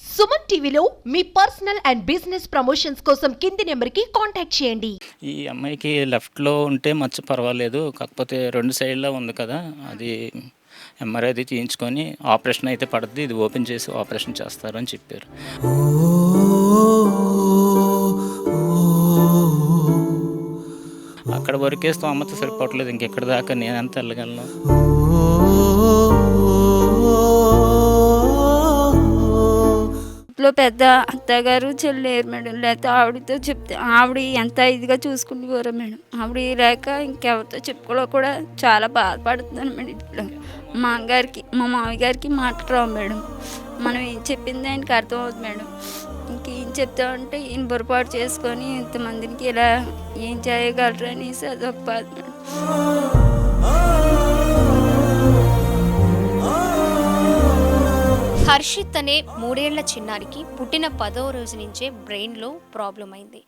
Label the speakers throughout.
Speaker 1: సుమన్ టీవీలో మీ personal and business promotions కోసం కింది నెంబర్కి కాంటాక్ట్ చేయండి.
Speaker 2: ఈ అమ్మాయికి లెఫ్ట్‌లో ఉంటే మచ్చ పర్వాలేదు. కాకపోతే 2 సైడ్‌లో ఉంది కదా! అది ఎంఆర్ఐ అది తీయించుకొని ఆపరేషన్ అయితే పడుద్ది. ఇది ఓపెన్ చేసి ఆపరేషన్ చేస్తారు అని చెప్పారు. అక్కడ వరకే స్తోమత సరిపోవట్లేదు. ఇంకెక్కడి దాకా నేనెంత వెళ్ళగలను?
Speaker 3: ఇంట్లో పెద్ద అత్తగారు చెల్లేరు మేడం. లేకపోతే ఆవిడతో చెప్తే ఆవిడ ఎంత ఇదిగా చూసుకునేవారు మేడం. ఆవిడ లేక ఇంకెవరితో చెప్పుకోవడం కూడా చాలా బాధపడుతున్నాను మేడం. ఇంట్లో మా అమ్మగారికి మా మామయ్య గారికి మాటలు రావు మేడం. మనం ఏం చెప్పింది ఆయనకి అర్థమవుతుంది మేడం. ఇంకేం చెప్తామంటే ఈయన పొరపాటు చేసుకొని ఇంతమందికి ఇలా ఏం చేయగలరు అనేసి అదొక బాధ మేడం.
Speaker 4: హర్షిత్ అనే 3 ఏళ్ల చిన్నారికి పుట్టిన 10వ రోజు నుంచే బ్రెయిన్లో ప్రాబ్లం అయింది.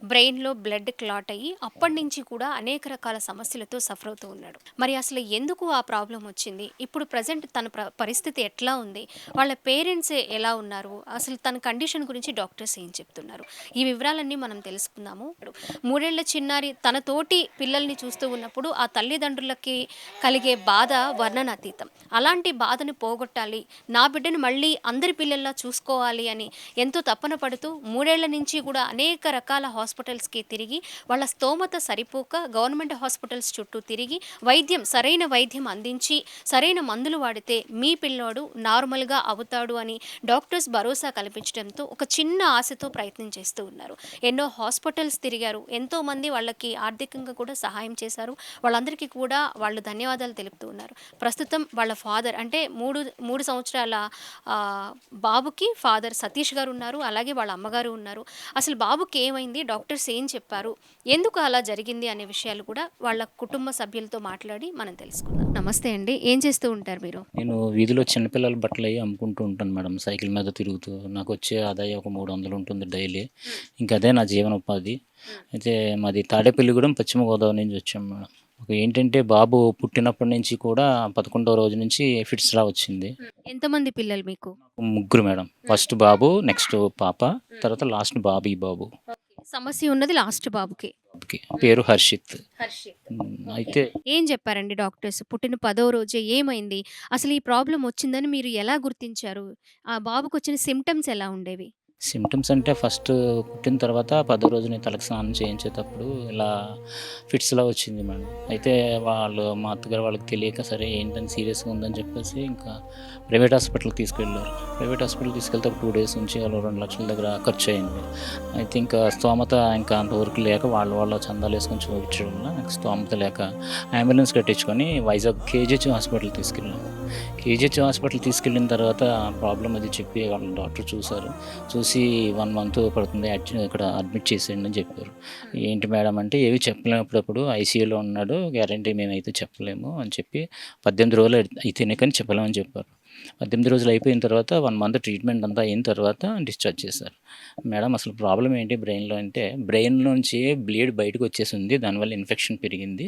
Speaker 4: బ్రెయిన్లో బ్లడ్ క్లాట్ అయ్యి అప్పటి నుంచి కూడా అనేక రకాల సమస్యలతో సఫర్ అవుతూ ఉన్నాడు. మరి అసలు ఎందుకు ఆ ప్రాబ్లం వచ్చింది, ఇప్పుడు ప్రజెంట్ తన పరిస్థితి ఎట్లా ఉంది, వాళ్ళ పేరెంట్స్ ఎలా ఉన్నారు, అసలు తన కండిషన్ గురించి డాక్టర్స్ ఏం చెప్తున్నారు, ఈ వివరాలన్నీ మనం తెలుసుకుందాము. 3 ఏళ్ల చిన్నారి తన తోటి పిల్లల్ని చూస్తూ ఉన్నప్పుడు ఆ తల్లిదండ్రులకి కలిగే బాధ వర్ణనాతీతం. అలాంటి బాధను పోగొట్టాలి, నా బిడ్డను మళ్ళీ అందరి పిల్లల్లా చూసుకోవాలి అని ఎంతో తపన పడుతూ 3 ఏళ్ల నుంచి కూడా అనేక రకాల హాస్పిటల్స్కి తిరిగి వాళ్ళ స్తోమత సరిపోక గవర్నమెంట్ హాస్పిటల్స్ చుట్టూ తిరిగి సరైన వైద్యం అందించి సరైన మందులు వాడితే మీ పిల్లోడు నార్మల్గా అవుతాడు అని డాక్టర్స్ భరోసా కల్పించడంతో ఒక చిన్న ఆశతో ప్రయత్నం చేస్తూ ఉన్నారు. ఎన్నో హాస్పిటల్స్ తిరిగారు, ఎంతోమంది వాళ్ళకి ఆర్థికంగా కూడా సహాయం చేశారు. వాళ్ళందరికీ కూడా వాళ్ళు ధన్యవాదాలు తెలుపుతూ ఉన్నారు. ప్రస్తుతం వాళ్ళ ఫాదర్ అంటే మూడు సంవత్సరాల బాబుకి ఫాదర్ సతీష్ గారు ఉన్నారు, అలాగే వాళ్ళ అమ్మగారు ఉన్నారు. అసలు బాబుకి ఏమైంది, డాక్టర్స్ ఏం చెప్పారు, ఎందుకు అలా జరిగింది అనే విషయాలు కూడా వాళ్ళ కుటుంబ సభ్యులతో మాట్లాడి మనం తెలుసుకుందాం. నమస్తే అండి, ఏం చేస్తూ ఉంటారు మీరు?
Speaker 2: నేను వీధిలో చిన్నపిల్లల బట్టలు అవి అమ్ముకుంటూ ఉంటాను మేడం. సైకిల్ మీద తిరుగుతూ నాకు వచ్చే ఆదాయం ఒక 300 ఉంటుంది డైలీ. ఇంకా అదే నా జీవనోపాధి. అయితే మాది తాడేపల్లిగూడెం, పశ్చిమ గోదావరి నుంచి వచ్చాం మేడం. ఏంటంటే బాబు పుట్టినప్పటి నుంచి కూడా 11వ రోజు నుంచి ఫిట్స్‌లా వచ్చింది.
Speaker 4: ఎంతమంది పిల్లలు మీకు?
Speaker 2: ముగ్గురు మేడం. ఫస్ట్ బాబు, నెక్స్ట్ పాప, తర్వాత లాస్ట్ బాబు. ఈ బాబు
Speaker 4: సమస్య ఉన్నది లాస్ట్ బాబుకి.
Speaker 2: బాబుకి పేరు హర్షిత్. అయితే
Speaker 4: ఏం చెప్పారండి డాక్టర్స్? పుట్టిన 10వ రోజే ఏమైంది, అసలు ఈ ప్రాబ్లం వచ్చిందని మీరు ఎలా గుర్తించారు, ఆ బాబుకు వచ్చిన సిమ్టమ్స్ ఎలా ఉండేవి?
Speaker 2: సిమ్టమ్స్ అంటే ఫస్ట్ పుట్టిన తర్వాత 10వ రోజు నేను తలకి స్నానం చేయించేటప్పుడు ఇలా ఫిట్స్‌లా వచ్చింది మేడం. అయితే మా అత్తగారు వాళ్ళకి తెలియక సరే ఏంటని సీరియస్‌గా ఉందని చెప్పేసి ఇంకా ప్రైవేట్ హాస్పిటల్‌కి తీసుకెళ్ళారు. ప్రైవేట్ హాస్పిటల్‌కి తీసుకెళ్తే ఒక 2 డేస్ ఉంచి వాళ్ళు 2 లక్షల దగ్గర ఖర్చు అయింది. అయితే ఇంకా స్తోమత ఇంకా అంతవరకు లేక వాళ్ళ చందాలు వేసుకొని చూపించడం వల్ల నాకు స్తోమత లేక అంబులెన్స్ కట్టించుకొని వైజాగ్ కేజీహెచ్ హాస్పిటల్‌కి తీసుకెళ్ళాము. కేజీహెచ్ హాస్పిటల్ తీసుకెళ్ళిన తర్వాత ప్రాబ్లం అది చెప్పి వాళ్ళు డాక్టర్ చూసి 1 మంత్ పడుతుంది, ఇక్కడ అడ్మిట్ చేసేయండి అని చెప్పారు. ఏంటి మేడం అంటే ఏవి చెప్పలేము, అప్పుడప్పుడు ఐసీయూలో ఉన్నాడు, గ్యారంటీ మేమైతే చెప్పలేము అని చెప్పి 18 రోజులు అయితేనే కానీ చెప్పలేమని చెప్పారు. 18 రోజులు అయిపోయిన తర్వాత 1 మంత్ ట్రీట్మెంట్ అంతా అయిన తర్వాత డిశ్చార్జ్ చేశారు. మేడం అసలు ప్రాబ్లం ఏంటి బ్రెయిన్లో అంటే, బ్రెయిన్ నుంచి బ్లీడ్ బయటకు వచ్చేసింది, దానివల్ల ఇన్ఫెక్షన్ పెరిగింది,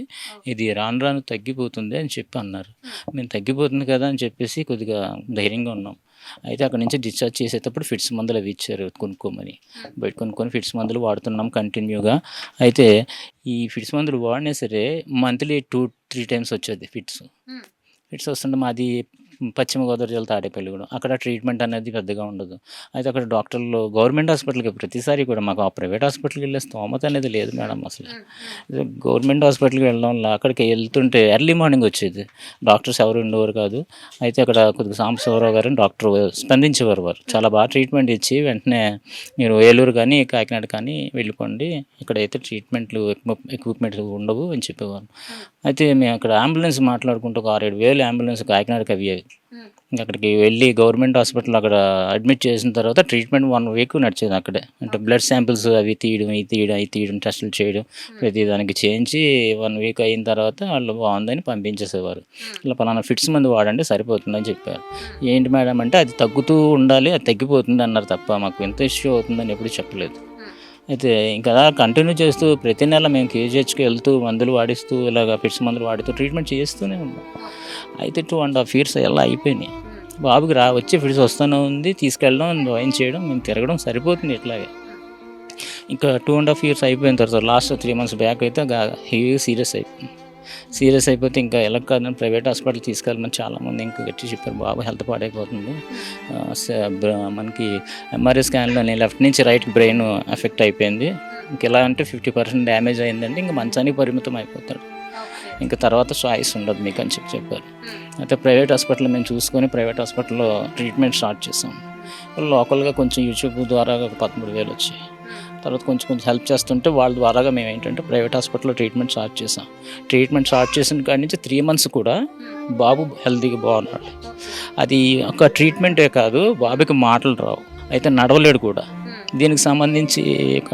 Speaker 2: ఇది రాను రాను తగ్గిపోతుంది అని చెప్పి అన్నారు. మేము తగ్గిపోతుంది కదా అని చెప్పేసి కొద్దిగా ధైర్యంగా ఉన్నాం. అయితే అక్కడి నుంచి డిశ్చార్జ్ చేసేటప్పుడు ఫిట్స్ మందులు అవి ఇచ్చారు కొనుక్కోమని. బయట కొనుక్కొని ఫిట్స్ మందులు వాడుతున్నాం కంటిన్యూగా. అయితే ఈ ఫిట్స్ మందులు వాడినా సరే మంత్లీ 2-3 టైమ్స్ వచ్చేది ఫిట్స్ వస్తుంటే మాది పశ్చిమ గోదావరి జిల్లా తాడేపల్లిగూడెం. అక్కడ ట్రీట్మెంట్ అనేది పెద్దగా ఉండదు. అయితే అక్కడ డాక్టర్లు గవర్నమెంట్ హాస్పిటల్కి ప్రతిసారి కూడా మాకు ఆ ప్రైవేట్ హాస్పిటల్కి వెళ్ళే స్తోమత అనేది లేదు మేడం. అసలు గవర్నమెంట్ హాస్పిటల్కి వెళ్ళడం వల్ల అక్కడికి వెళ్తుంటే ఎర్లీ మార్నింగ్ వచ్చేది, డాక్టర్స్ ఎవరు ఉండేవారు కాదు. అయితే అక్కడ కొద్దిగా సాంబశివరావు గారు డాక్టర్ స్పందించేవారు. వారు చాలా బాగా ట్రీట్మెంట్ ఇచ్చి వెంటనే మీరు ఏలూరు కానీ కాకినాడ కానీ వెళ్ళిపోండి, ఇక్కడైతే ట్రీట్మెంట్లు ఎక్విప్మెంట్ ఉండవు అని చెప్పేవారు. అయితే మేము అక్కడ అంబులెన్స్ మాట్లాడుకుంటూ ఒక 6-7 వేలు అంబులెన్స్ కాకినాడకి అయ్యేవి. అక్కడికి వెళ్ళి గవర్నమెంట్ హాస్పిటల్ అక్కడ అడ్మిట్ చేసిన తర్వాత ట్రీట్మెంట్ 1 వీక్ నడిచేది అక్కడే. అంటే బ్లడ్ శాంపిల్స్ అవి తీయడం టెస్టులు చేయడం ప్రతి దానికి చేయించి 1 వీక్ అయిన తర్వాత వాళ్ళు బాగుందని పంపించేసేవారు. ఇలా పలానా ఫిట్స్ మందు వాడండి సరిపోతుందని చెప్పారు. ఏంటి మేడం అంటే అది తగ్గుతూ ఉండాలి, అది తగ్గిపోతుంది అన్నారు తప్ప మాకు ఎంత ఇష్యూ అవుతుందని ఎప్పుడు చెప్పలేదు. అయితే ఇంకా అలా కంటిన్యూ చేస్తూ ప్రతి నెల మేము కేజీహెచ్కి వెళ్తూ మందులు వాడిస్తూ ఇలాగ ఫిట్స్ మందులు వాడుతూ ట్రీట్మెంట్ చేస్తూనే ఉన్నాం. అయితే 2.5 years ఎలా అయిపోయినాయి. బాబుకి వచ్చి ఫిట్స్ వస్తూనే ఉంది, తీసుకెళ్ళడం, జాయిన్ చేయడం, మేము తిరగడం సరిపోతుంది ఇట్లాగే. ఇంకా 2.5 years అయిపోయిన తర్వాత లాస్ట్ 3 months బ్యాక్ అయితే హెవీగా సీరియస్ అయిపోతే ఇంకా ఎలా కాదని ప్రైవేట్ హాస్పిటల్ తీసుకెళ్ళమని చాలామంది ఇంకా గట్టి చెప్పారు. బాబు హెల్త్ పాడైపోతుంది, మనకి ఎంఆర్ఐ స్కాన్లో లెఫ్ట్ నుంచి రైట్ బ్రెయిన్ ఎఫెక్ట్ అయిపోయింది, ఇంక ఎలా అంటే 50% డ్యామేజ్ అయిందంటే ఇంకా మంచానికి పరిమితం అయిపోతాడు, ఇంకా తర్వాత చాయిస్ ఉండదు మీకు అని చెప్పారు. అయితే ప్రైవేట్ హాస్పిటల్ మేము చూసుకొని ప్రైవేట్ హాస్పిటల్లో ట్రీట్మెంట్ స్టార్ట్ చేసాం. లోకల్గా కొంచెం యూట్యూబ్ ద్వారా 13,000 వచ్చాయి. తర్వాత కొంచెం హెల్ప్ చేస్తుంటే వాళ్ళ ద్వారాగా మేము ఏంటంటే ప్రైవేట్ హాస్పిటల్లో ట్రీట్మెంట్ స్టార్ట్ చేసాం. ట్రీట్మెంట్ స్టార్ట్ చేసిన కాడి నుంచి 3 months కూడా బాబు హెల్తీగా బాగున్నాడు. అది ఒక ట్రీట్మెంటే కాదు, బాబుకి మాటలు రావు, అయితే నడవలేడు కూడా. దీనికి సంబంధించి ఒక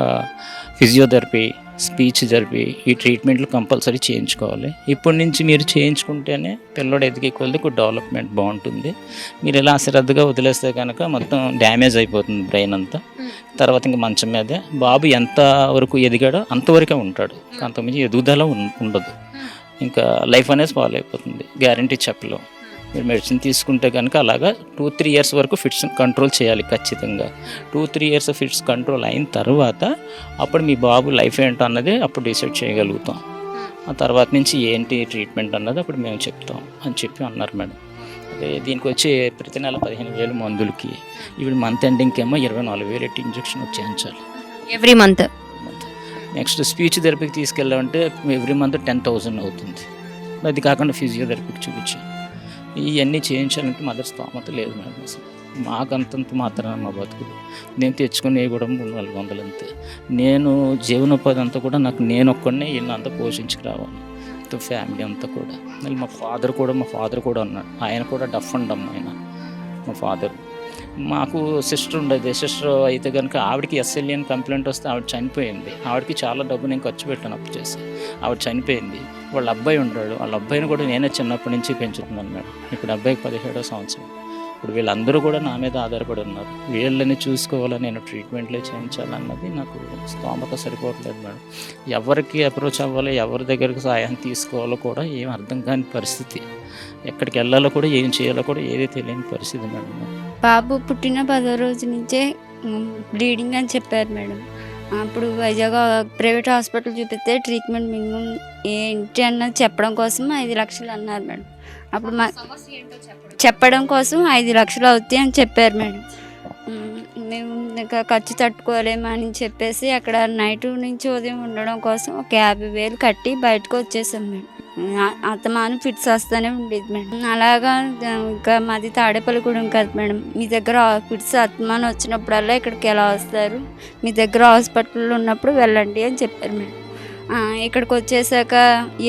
Speaker 2: ఫిజియోథెరపీ, స్పీచ్ థెరపీ, ఈ ట్రీట్మెంట్లు కంపల్సరీ చేయించుకోవాలి. ఇప్పటి నుంచి మీరు చేయించుకుంటేనే పిల్లడు ఎదిగే కొద్ది డెవలప్మెంట్ బాగుంటుంది. మీరు ఇలా అశ్రద్ధగా వదిలేస్తే కనుక మొత్తం డ్యామేజ్ అయిపోతుంది బ్రెయిన్ అంతా. తర్వాత ఇంకా మంచం మీదే బాబు ఎంత వరకు ఎదిగాడో అంతవరకే ఉంటాడు, అంతకుమించి ఎదుగుదల ఉండదు. ఇంకా లైఫ్ అనేది స్పాయిల్ అయిపోతుంది, గ్యారంటీ చెప్పలేం. మీరు మెడిసిన్ తీసుకుంటే కనుక అలాగా 2-3 years వరకు ఫిట్స్ కంట్రోల్ చేయాలి ఖచ్చితంగా. 2-3 years ఫిట్స్ కంట్రోల్ అయిన తర్వాత అప్పుడు మీ బాబు లైఫ్ ఏంటో అన్నది అప్పుడు డిసైడ్ చేయగలుగుతాం. ఆ తర్వాత నుంచి ఏంటి ట్రీట్మెంట్ అన్నది అప్పుడు మేము చెప్తాం అని చెప్పి అన్నారు మేడం. అదే దీనికి వచ్చి ప్రతి నెల 15,000 మందులకి, ఇప్పుడు మంత్ ఎండింగ్కి ఏమో 24,000 ఇంజెక్షన్ చేయించాలి
Speaker 4: ఎవ్రీ మంత్.
Speaker 2: నెక్స్ట్ స్పీచ్ థెరపీకి తీసుకెళ్ళామంటే ఎవ్రీ మంత్ 10,000 అవుతుంది. అది కాకుండా ఫిజియోథెరపీకి చూపించాను. ఇవన్నీ చేయించాలంటే మదర్ స్తోమత లేదు మేడం. అసలు మాకంతంత మాత్రమే మా బతుకులు. నేను తెచ్చుకునే కూడా 300-400 అంతే. నేను జీవనోపాధి అంతా కూడా నేను ఒక్కడనే వీళ్ళని అంతా పోషించుకురావాలి, ఫ్యామిలీ అంతా కూడా. మళ్ళీ మా ఫాదర్ కూడా ఉన్నాడు, ఆయన కూడా డఫ్ అండ్ డమ్ ఆయన మా ఫాదర్. మాకు సిస్టర్ ఉండేది, సిస్టర్ అయితే కనుక ఆవిడకి SLE అని కంప్లైంట్ వస్తే ఆవిడ చనిపోయింది. ఆవిడకి చాలా డబ్బు నేను ఖర్చు పెట్టాను అప్పు చేసి, ఆవిడ చనిపోయింది. వాళ్ళ అబ్బాయి ఉంటాడు, వాళ్ళ అబ్బాయిని కూడా నేనే చిన్నప్పటి నుంచి పెంచుతున్నాను మేడం. ఇప్పుడు అబ్బాయికి 17వ సంవత్సరం. ఇప్పుడు వీళ్ళందరూ కూడా నా మీద ఆధారపడి ఉన్నారు. వీళ్ళని చూసుకోవాలని, నేను ట్రీట్మెంట్లే చేయించాలన్నది నాకు స్తోమత సరిపోవట్లేదు మేడం. ఎవరికి అప్రోచ్ అవ్వాలి, ఎవరి దగ్గరికి సహాయం తీసుకోవాలో కూడా ఏం అర్థం కాని పరిస్థితి. ఎక్కడికి వెళ్ళాలో కూడా ఏం చేయాలో కూడా ఏది తెలియని పరిస్థితి మేడం.
Speaker 3: బాబు పుట్టిన 10వ రోజు నుంచే బ్లీడింగ్ అని చెప్పారు మేడం. అప్పుడు వైజాగ్ ప్రైవేట్ హాస్పిటల్ చూపిస్తే ట్రీట్మెంట్ మినిమం ఏంటి అన్నది చెప్పడం కోసం 5 లక్షలు అన్నారు మేడం. అప్పుడు చెప్పడం కోసం 5 లక్షలు అవుతాయి అని చెప్పారు మేడం. మేము ఇంకా ఖర్చు తట్టుకోలేమని చెప్పేసి అక్కడ నైట్ నుంచి ఉదయం ఉండడం కోసం ఒక 50,000 కట్టి బయటకు వచ్చేసాం మేడం. అత్తమాను ఫిట్స్ వస్తూనే ఉండేది మేడం. అలాగా ఇంకా మాది తాడేపల్లిగూడెం కదా మేడం. మీ దగ్గర ఫిట్స్ అత్తమాను వచ్చినప్పుడల్లా ఇక్కడికి ఎలా వస్తారు, మీ దగ్గర హాస్పిటల్లో ఉన్నప్పుడు వెళ్ళండి అని చెప్పారు మేడం. ఇక్కడికి వచ్చేసాక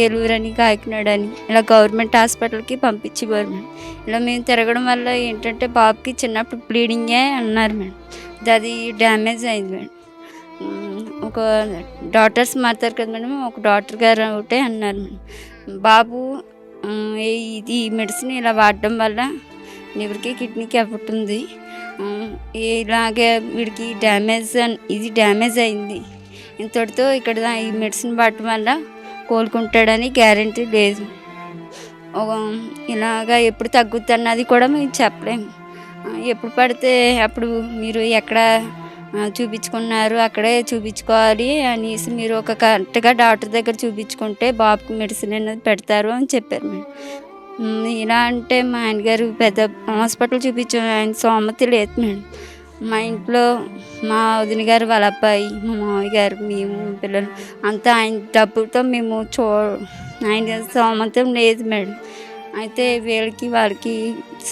Speaker 3: ఏలూరు అని, కాకినాడ అని ఇలా గవర్నమెంట్ హాస్పిటల్కి పంపించేవారు మేడం. ఇలా మేము తిరగడం వల్ల ఏంటంటే బాబుకి చిన్నప్పుడు బ్లీడింగే అన్నారు మేడం. అది డ్యామేజ్ అయింది మేడం. ఒక డాక్టర్స్ మారుతారు కదా మేడం, ఒక డాక్టర్ గారు ఒకటే అన్నారు మేడం, బాబు ఇది మెడిసిన్ ఇలా వాడడం వల్ల లివర్కి, కిడ్నీకి ఎఫెక్ట్ ఉంది, ఇలాగే వీడికి ఇది డ్యామేజ్ అయింది, ఇంతటితో ఇక్కడ ఈ మెడిసిన్ వాడటం వల్ల కోలుకుంటాడని గ్యారంటీ లేదు, ఇలాగా ఎప్పుడు తగ్గుద్ది అన్నది కూడా మేము చెప్పలేము. ఎప్పుడు పడితే అప్పుడు మీరు ఎక్కడ చూపించుకున్నారు అక్కడే చూపించుకోవాలి అనేసి మీరు ఒక కరెక్ట్గా డాక్టర్ దగ్గర చూపించుకుంటే బాబుకి మెడిసిన్ అనేది పెడతారు అని చెప్పారు మేడం. ఇలా అంటే మా ఆయనగారు పెద్ద హాస్పిటల్ చూపించాం, ఆయన సోమతి లేదు మేడం. మా ఇంట్లో మా వదిన గారు, వాళ్ళ అబ్బాయి, మా మామయ్య గారు, మేము పిల్లలు అంతా ఆయన డబ్బులతో మేము ఆయన సోమతం లేదు మేడం. అయితే వాళ్ళకి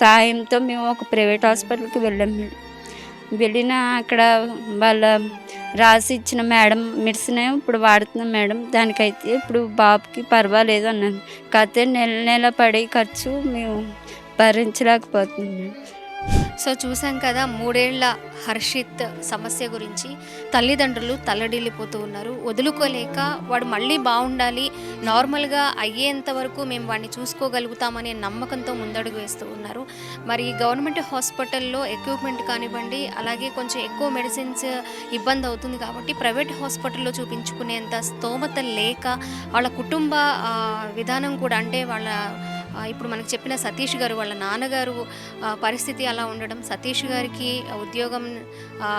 Speaker 3: సాయంతో మేము ఒక ప్రైవేట్ హాస్పిటల్కి వెళ్ళాం మేడం. వెళ్ళిన అక్కడ వాళ్ళ రాసి ఇచ్చిన మేడం మెడిసిన్ ఇప్పుడు వాడుతున్నాం మేడం, దానికైతే ఇప్పుడు బాబుకి పర్వాలేదు అన్నాను. కాకపోతే నెల పడే ఖర్చు మేము భరించలేకపోతున్నాం మేడం.
Speaker 4: సో చూసాం కదా 3 ఏళ్ల హర్షిత్ సమస్య గురించి. తల్లిదండ్రులు తల్లడిల్లిపోతూ ఉన్నారు, వదులుకోలేక వాడు మళ్ళీ బాగుండాలి, నార్మల్గా అయ్యేంత వరకు మేము వాడిని చూసుకోగలుగుతామనే నమ్మకంతో ముందడుగు వేస్తూ ఉన్నారు. మరి గవర్నమెంట్ హాస్పిటల్లో ఎక్విప్మెంట్ కానివ్వండి, అలాగే కొంచెం ఎక్కువ మెడిసిన్స్ ఇబ్బంది అవుతుంది కాబట్టి ప్రైవేట్ హాస్పిటల్లో చూపించుకునేంత స్తోమత లేక వాళ్ళ కుటుంబ విధానం కూడా, అంటే వాళ్ళ ఇప్పుడు మనకు చెప్పిన సతీష్ గారు వాళ్ళ నాన్నగారు పరిస్థితి అలా ఉండడం, సతీష్ గారికి ఉద్యోగం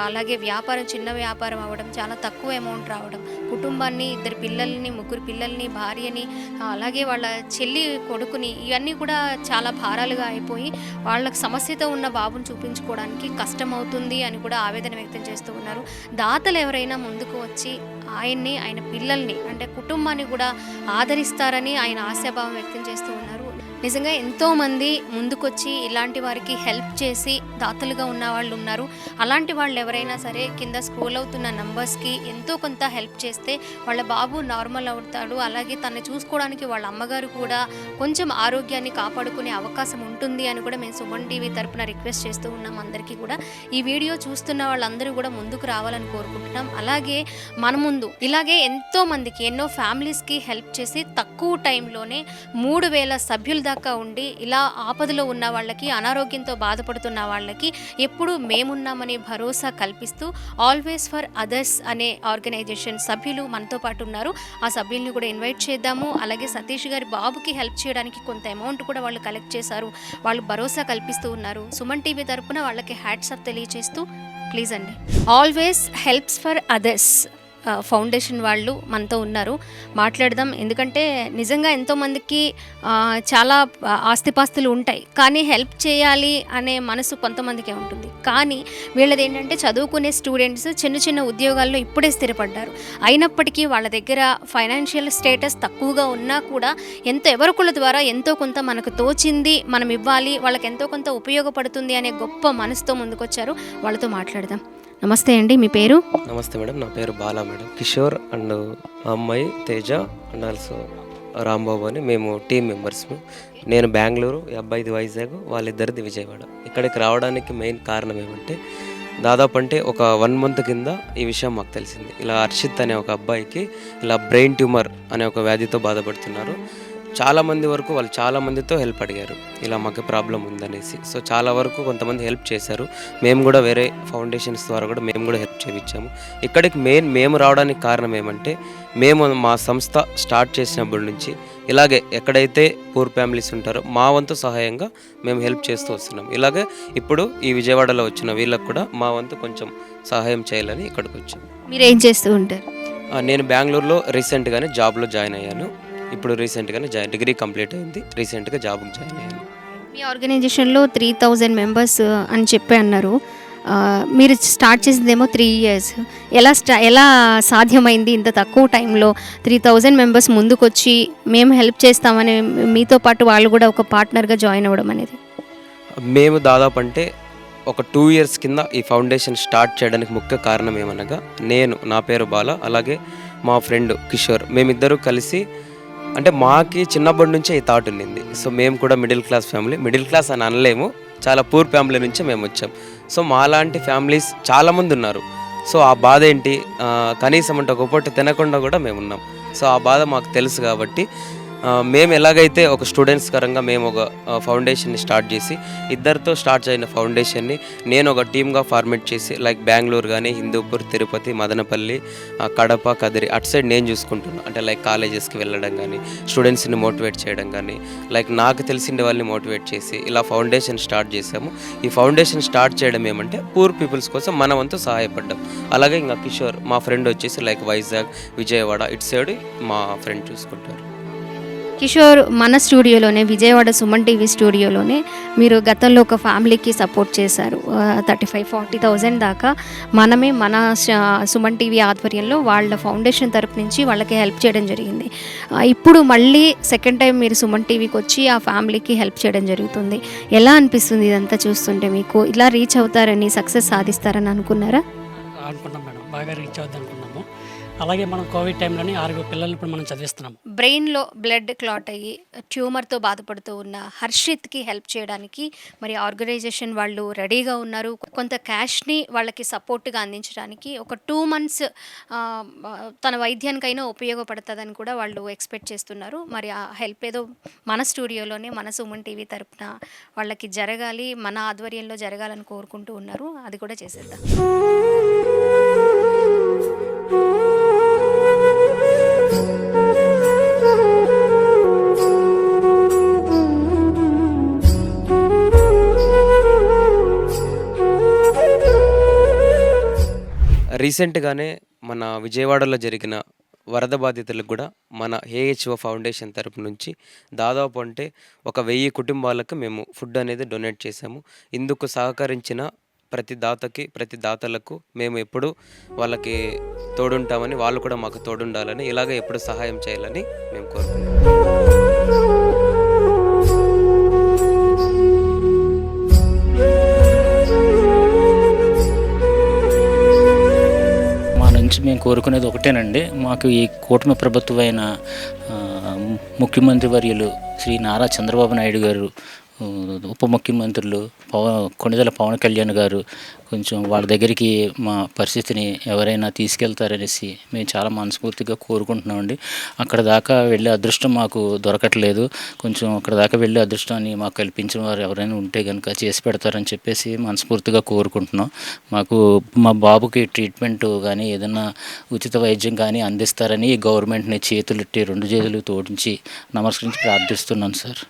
Speaker 4: అలాగే వ్యాపారం చిన్న వ్యాపారం అవ్వడం, చాలా తక్కువ అమౌంట్ రావడం, కుటుంబాన్ని 2 పిల్లల్ని 3 పిల్లల్ని భార్యని అలాగే వాళ్ళ చెల్లి కొడుకుని ఇవన్నీ కూడా చాలా భారాలుగా అయిపోయి వాళ్ళకి సమస్యతో ఉన్న బాబుని చూపించుకోవడానికి కష్టమవుతుంది అని కూడా ఆవేదన వ్యక్తం చేస్తూ ఉన్నారు. దాతలు ఎవరైనా ముందుకు వచ్చి ఆయన్ని ఆయన పిల్లల్ని అంటే కుటుంబాన్ని కూడా ఆదరిస్తారని ఆయన ఆశాభావం వ్యక్తం చేస్తూ ఉన్నారు. నిజంగా ఎంతోమంది ముందుకొచ్చి ఇలాంటి వారికి హెల్ప్ చేసి దాతలుగా ఉన్న వాళ్ళు ఉన్నారు. అలాంటి వాళ్ళు ఎవరైనా సరే కింద స్క్రోల్ అవుతున్న నంబర్స్కి ఎంతో కొంత హెల్ప్ చేస్తే వాళ్ళ బాబు నార్మల్ అవుతాడు. అలాగే తనని చూసుకోవడానికి వాళ్ళ అమ్మగారు కూడా కొంచెం ఆరోగ్యాన్ని కాపాడుకునే అవకాశం ఉంటుంది అని కూడా మేము సుమన్ టీవీ తరపున రిక్వెస్ట్ చేస్తూ ఉన్నాం. అందరికీ కూడా ఈ వీడియో చూస్తున్న వాళ్ళందరూ కూడా ముందుకు రావాలని కోరుకుంటున్నాం. అలాగే మన ముందు ఇలాగే ఎంతో మందికి ఎన్నో ఫ్యామిలీస్కి హెల్ప్ చేసి తక్కువ టైంలోనే 3000 సభ్యుల దాకా ఉండి ఇలా ఆపదలో ఉన్న వాళ్ళకి, అనారోగ్యంతో బాధపడుతున్న వాళ్ళకి ఎప్పుడూ మేమున్నామనే భరోసా కల్పిస్తూ ఆల్వేస్ ఫర్ అదర్స్ అనే ఆర్గనైజేషన్ సభ్యులు మనతో పాటు ఉన్నారు. ఆ సభ్యుల్ని కూడా ఇన్వైట్ చేద్దాము. అలాగే సతీష్ గారి బాబుకి హెల్ప్ చేయడానికి కొంత అమౌంట్ కూడా వాళ్ళు కలెక్ట్ చేశారు. వాళ్ళు భరోసా కల్పిస్తూ ఉన్నారు. సుమన్ టీవీ తరపున వాళ్ళకి హ్యాట్స్ ఆఫ్ తెలియజేస్తూ ప్లీజ్ అండి. Always helps for others foundation వాళ్ళు మనతో ఉన్నారు, మాట్లాడదాం. ఎందుకంటే నిజంగా ఎంతోమందికి చాలా ఆస్తిపాస్తులు ఉంటాయి, కానీ హెల్ప్ చేయాలి అనే మనసు కొంతమందికే ఉంటుంది. కానీ వీళ్ళది ఏంటంటే చదువుకునే స్టూడెంట్స్ చిన్న చిన్న ఉద్యోగాల్లో ఇప్పుడే స్థిరపడ్డారు. అయినప్పటికీ వాళ్ళ దగ్గర ఫైనాన్షియల్ స్టేటస్ తక్కువగా ఉన్నా కూడా ఎవరికుల ద్వారా ఎంతో కొంత మనకు తోచింది మనం ఇవ్వాలి, వాళ్ళకి ఎంతో కొంత ఉపయోగపడుతుంది అనే గొప్ప మనసుతో ముందుకొచ్చారు. వాళ్ళతో మాట్లాడదాం. నమస్తే అండి, మీ పేరు?
Speaker 5: నమస్తే మేడం, నా పేరు బాలా మేడం. కిషోర్ అండ్ అమ్మాయి తేజ అండ్ ఆల్సో రాంబాబు అని మేము టీం మెంబర్స్. నేను బెంగళూరు, ఈ అబ్బాయిది వైజాగ్, వాళ్ళిద్దరిది విజయవాడ. ఇక్కడికి రావడానికి మెయిన్ కారణం ఏమంటే దాదాపు అంటే ఒక 1 month కింద ఈ విషయం మాకు తెలిసింది. ఇలా హర్షిత్ అనే ఒక అబ్బాయికి ఇలా బ్రెయిన్ ట్యూమర్ అనే ఒక వ్యాధితో బాధపడుతున్నారు. చాలామంది వరకు వాళ్ళు చాలామందితో హెల్ప్ అడిగారు, ఇలా మాకు ప్రాబ్లం ఉందనేసి. సో చాలా వరకు కొంతమంది హెల్ప్ చేశారు. మేము కూడా వేరే ఫౌండేషన్స్ ద్వారా కూడా మేము కూడా హెల్ప్ చేయించాము. ఇక్కడికి మేము రావడానికి కారణం ఏమంటే మేము మా సంస్థ స్టార్ట్ చేసినప్పటి నుంచి ఇలాగే ఎక్కడైతే పూర్ ఫ్యామిలీస్ ఉంటారో మా వంతు సహాయంగా మేము హెల్ప్ చేస్తూ వస్తున్నాం. ఇలాగే ఇప్పుడు ఈ విజయవాడలో వచ్చిన వీళ్ళకి కూడా మా వంతు కొంచెం సహాయం చేయాలని ఇక్కడికి వచ్చాము.
Speaker 4: మీరు ఏం చేస్తూ ఉంటారు?
Speaker 5: నేను బెంగళూరులో రీసెంట్గానే జాబ్లో జాయిన్ అయ్యాను. ఇప్పుడు రీసెంట్గానే డిగ్రీ కంప్లీట్ అయింది, రీసెంట్గా జాబ్కి జాయిన్ అయ్యాను.
Speaker 4: మీ ఆర్గనైజేషన్లో 3000 మెంబర్స్ అని చెప్పి అన్నారు. మీరు స్టార్ట్ చేసిందేమో 3 years. ఎలా సాధ్యమైంది ఇంత తక్కువ టైంలో 3000 మెంబర్స్ ముందుకొచ్చి మేము హెల్ప్ చేస్తామని మీతో పాటు వాళ్ళు కూడా ఒక పార్ట్నర్గా జాయిన్ అవ్వడం అనేది?
Speaker 5: మేము దాదాపు అంటే ఒక 2 years కింద ఈ ఫౌండేషన్ స్టార్ట్ చేయడానికి ముఖ్య కారణం ఏమనగా నా పేరు బాల, అలాగే మా ఫ్రెండ్ కిషోర్, మేమిద్దరూ కలిసి అంటే మాకి చిన్నప్పటి నుంచే ఈ థాట్ ఉండింది. సో మేము కూడా middle class family, middle class అని అనలేము, చాలా పూర్ ఫ్యామిలీ నుంచే మేము వచ్చాం. సో మాలాంటి ఫ్యామిలీస్ చాలామంది ఉన్నారు. సో ఆ బాధ ఏంటి, కనీసం అంటే ఒక పూట తినకుండా కూడా మేము ఉన్నాం. సో ఆ బాధ మాకు తెలుసు కాబట్టి మేము ఎలాగైతే ఒక స్టూడెంట్స్ పరంగా మేము ఒక ఫౌండేషన్ని స్టార్ట్ చేసి ఇద్దరితో స్టార్ట్ అయిన ఫౌండేషన్ని నేను ఒక టీమ్గా ఫార్మేట్ చేసి లైక్ బెంగళూరు కానీ, హిందూపూర్, తిరుపతి, మదనపల్లి, కడప, కదిరి అటు సైడ్ నేను చూసుకుంటున్నాను. అంటే లైక్ కాలేజెస్కి వెళ్ళడం కానీ, స్టూడెంట్స్ని మోటివేట్ చేయడం కానీ, లైక్ నాకు తెలిసిన వాళ్ళని మోటివేట్ చేసి ఇలా ఫౌండేషన్ స్టార్ట్ చేసాము. ఈ ఫౌండేషన్ స్టార్ట్ చేయడం ఏమంటే పూర్ పీపుల్స్ కోసం మన వంతు సహాయపడ్డాం. అలాగే ఇంకా కిషోర్ మా ఫ్రెండ్ వచ్చేసి లైక్ వైజాగ్, విజయవాడ ఇటు సైడ్ మా ఫ్రెండ్ చూసుకుంటారు.
Speaker 4: కిషోర్, మన స్టూడియోలోనే విజయవాడ సుమన్ టీవీ స్టూడియోలోనే మీరు గతంలో ఒక ఫ్యామిలీకి సపోర్ట్ చేశారు. 35,000-40,000 దాకా మన సుమన్ టీవీ ఆధ్వర్యంలో వాళ్ళ ఫౌండేషన్ తరపు నుంచి వాళ్ళకి హెల్ప్ చేయడం జరిగింది. ఇప్పుడు మళ్ళీ సెకండ్ టైం మీరు సుమన్ టీవీకి వచ్చి ఆ ఫ్యామిలీకి హెల్ప్ చేయడం జరుగుతుంది. ఎలా అనిపిస్తుంది ఇదంతా చూస్తుంటే? మీకు ఇలా రీచ్ అవుతారని, సక్సెస్ సాధిస్తారని అనుకున్నారా?
Speaker 6: అనుకున్నాం మేడం, బాగా రీచ్ అవుద్ది అనుకున్నాము. అలాగే మనం కోవిడ్ టైంలోని 6 పిల్లల్ని ఇప్పుడు మనం చదివిస్తున్నాము.
Speaker 4: బ్రెయిన్లో బ్లడ్ క్లాట్ అయ్యి ట్యూమర్తో బాధపడుతూ ఉన్న హర్షిత్కి హెల్ప్ చేయడానికి మరి ఆర్గనైజేషన్ వాళ్ళు రెడీగా ఉన్నారు. కొంత క్యాష్ని వాళ్ళకి సపోర్ట్గా అందించడానికి ఒక 2 months తన వైద్యానికైనా ఉపయోగపడుతుందని కూడా వాళ్ళు ఎక్స్పెక్ట్ చేస్తున్నారు. మరి ఆ హెల్ప్ ఏదో మన స్టూడియోలోనే మన సుమన్ టీవీ తరపున వాళ్ళకి జరగాలి, మన ఆధ్వర్యంలో జరగాలని కోరుకుంటూ ఉన్నారు. అది కూడా చేసేద్దాం.
Speaker 5: రీసెంట్గానే మన విజయవాడలో జరిగిన వరద బాధితులకు కూడా మన ఏహెచ్ఓ ఫౌండేషన్ తరపు నుంచి దాదాపు అంటే ఒక 1000 కుటుంబాలకు మేము ఫుడ్ అనేది డొనేట్ చేశాము. ఇందుకు సహకరించిన ప్రతి దాతలకు మేము ఎప్పుడూ వాళ్ళకి తోడుంటామని, వాళ్ళు కూడా మాకు తోడుండాలని, ఇలాగే ఎప్పుడు సహాయం చేయాలని మేము కోరుకుంటున్నాం.
Speaker 2: మా నుంచి మేము కోరుకునేది ఒకటేనండి. మాకు ఈ కూటమి ప్రభుత్వమైన ముఖ్యమంత్రి వర్యులు శ్రీ నారా చంద్రబాబు నాయుడు గారు, ఉప ముఖ్యమంత్రులు కొణిదెల పవన్ కళ్యాణ్ గారు కొంచెం వాళ్ళ దగ్గరికి మా పరిస్థితిని ఎవరైనా తీసుకెళ్తారనేసి మేము చాలా మనస్ఫూర్తిగా కోరుకుంటున్నామండి. అక్కడ దాకా వెళ్ళే అదృష్టం మాకు దొరకట్లేదు. కొంచెం అక్కడ దాకా వెళ్ళే అదృష్టాన్ని మాకు కల్పించిన వారు ఎవరైనా ఉంటే కనుక చేసి పెడతారని చెప్పేసి మనస్ఫూర్తిగా కోరుకుంటున్నాం. మాకు మా బాబుకి ట్రీట్మెంట్ కానీ ఏదైనా ఉచిత వైద్యం కానీ అందిస్తారని గవర్నమెంట్ని చేతులెట్టి 2 చేతులు తోడించి నమస్కరించి ప్రార్థిస్తున్నాను సార్.